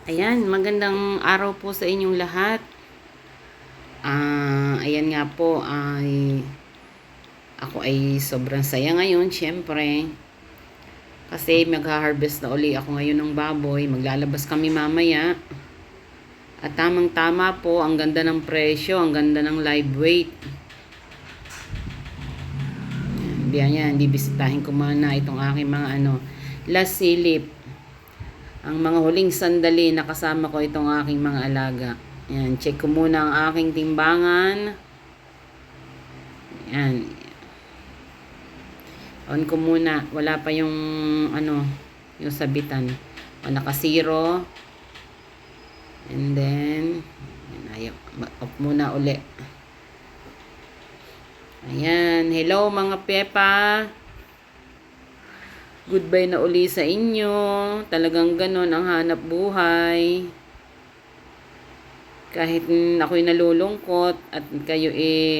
Ayan, magandang araw po sa inyong lahat. Ayan nga po, ako ay sobrang saya ngayon, syempre. Kasi magha-harvest na uli ako ngayon ng baboy. Maglalabas kami mamaya. At tamang-tama po, ang ganda ng presyo, ang ganda ng live weight. Yan, bibisitahin ko muna itong aking mga last silip. Ang mga huling sandali nakasama ko itong aking mga alaga. Yan, check ko muna ang aking timbangan. Yan. On ko muna. Wala pa yung yung sabitan. O, naka zero. And then, yan, off muna uli. Ayan. Hello mga Pepa. Goodbye na uli sa inyo. Talagang ganon ang hanap buhay. Kahit ako'y nalulungkot at kayo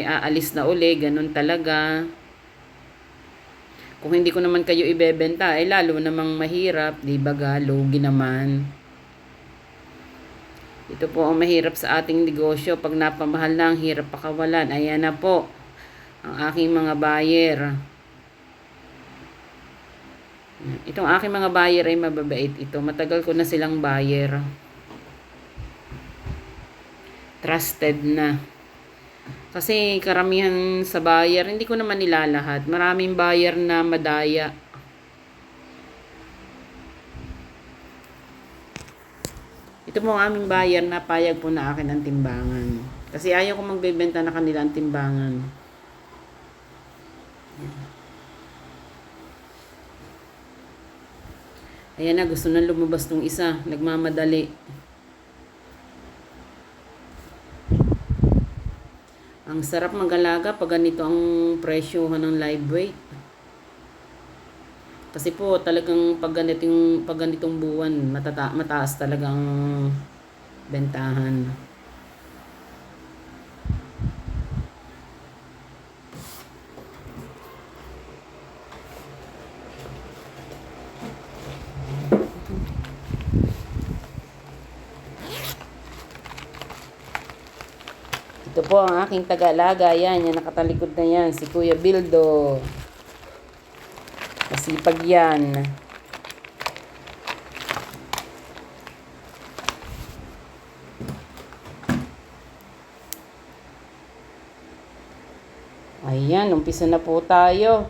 aalis na uli, ganon talaga. Kung hindi ko naman kayo ibebenta, lalo namang mahirap, di ba ga, lugi naman. Ito po ang mahirap sa ating negosyo. Pag napamahal na, ang hirap pakawalan. Ayan na po, ang aking mga buyer. Itong aking mga buyer ay mababait ito. Matagal ko na silang buyer. Trusted na. Kasi karamihan sa buyer, hindi ko naman nilalahat. Maraming buyer na madaya. Ito po ang aming buyer na payag po na akin ang timbangan. Kasi ayaw ko magbebenta na kanila ang timbangan. Ayan na, gusto na lumabas tong isa. Nagmamadali. Ang sarap mag-alaga pag ganito ang presyohan ng live weight. Kasi po talagang pag ganitong buwan, mataas talagang bentahan. Ito po ang aking taga-alaga. Yan nakatalikod na yan. Si Kuya Bildo. Masipag yan. Ayan, umpisa na po tayo.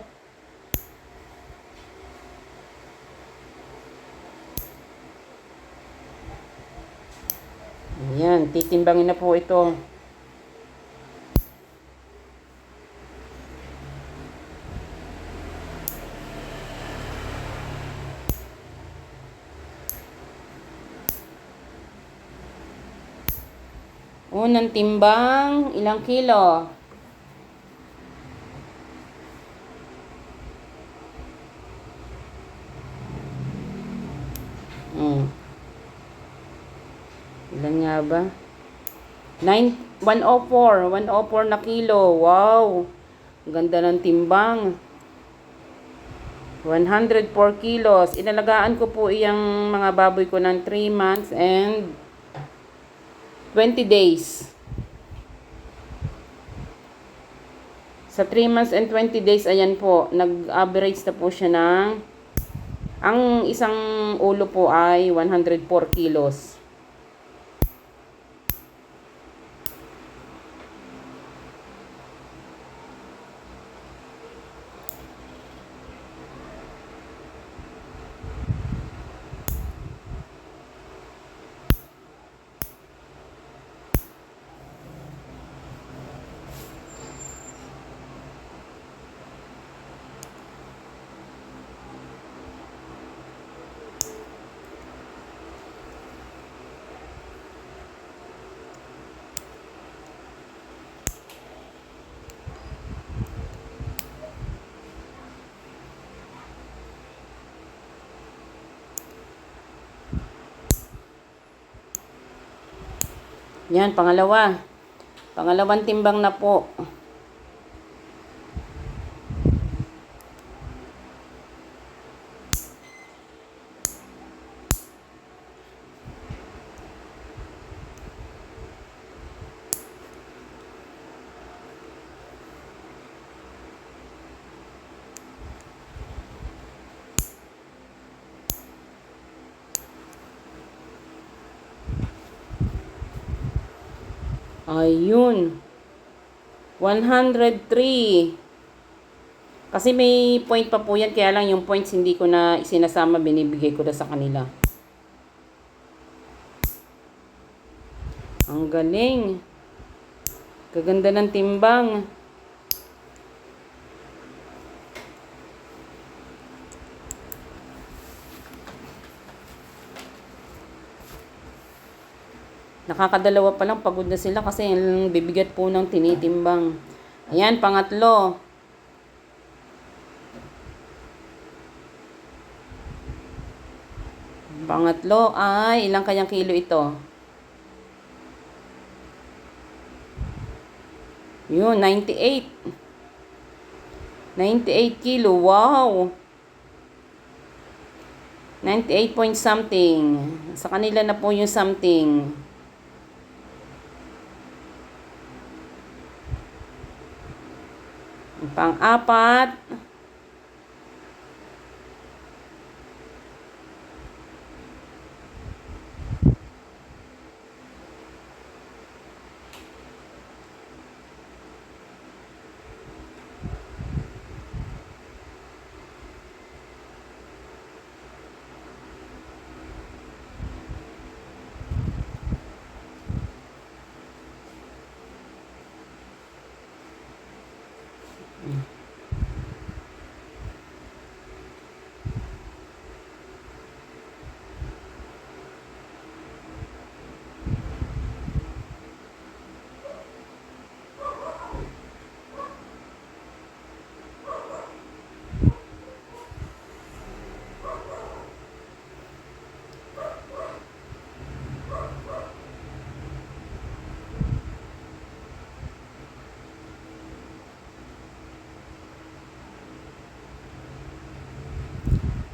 Ayan, titimbangin na po ito. Unang timbang, ilang kilo? Ilan nga ba? 104 na kilo. Wow! Ganda ng timbang. 104 kilos. Inalagaan ko po iyang mga baboy ko ng 3 months and 20 days. Sa 3 months and 20 days, ayan po, nag-average na po siya ng, ang isang ulo po ay 104 kilos. Yan, pangalawa. Pangalawang timbang na po. Ayun. 103. Kasi may point pa po yan, kaya lang yung points hindi ko na isinasama, binibigay ko na sa kanila. Ang galing. Kaganda ng timbang. Nakakadalawa pa lang, pagod na sila kasi ang bibigat po ng tinitimbang. Ayan, pangatlo. Pangatlo ay, ilang kayang kilo ito? Yun, 98. 98 kilo, wow! 98 point something. Sa kanila na po yung something. Pang-apat.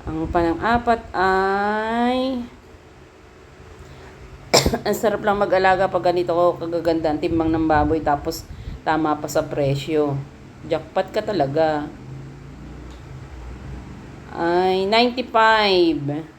Ang pang-apat ay ang sarap lang mag-alaga pag ganito ko kagaganda ang timbang ng baboy tapos tama pa sa presyo. Jackpot ka talaga. Ay 95.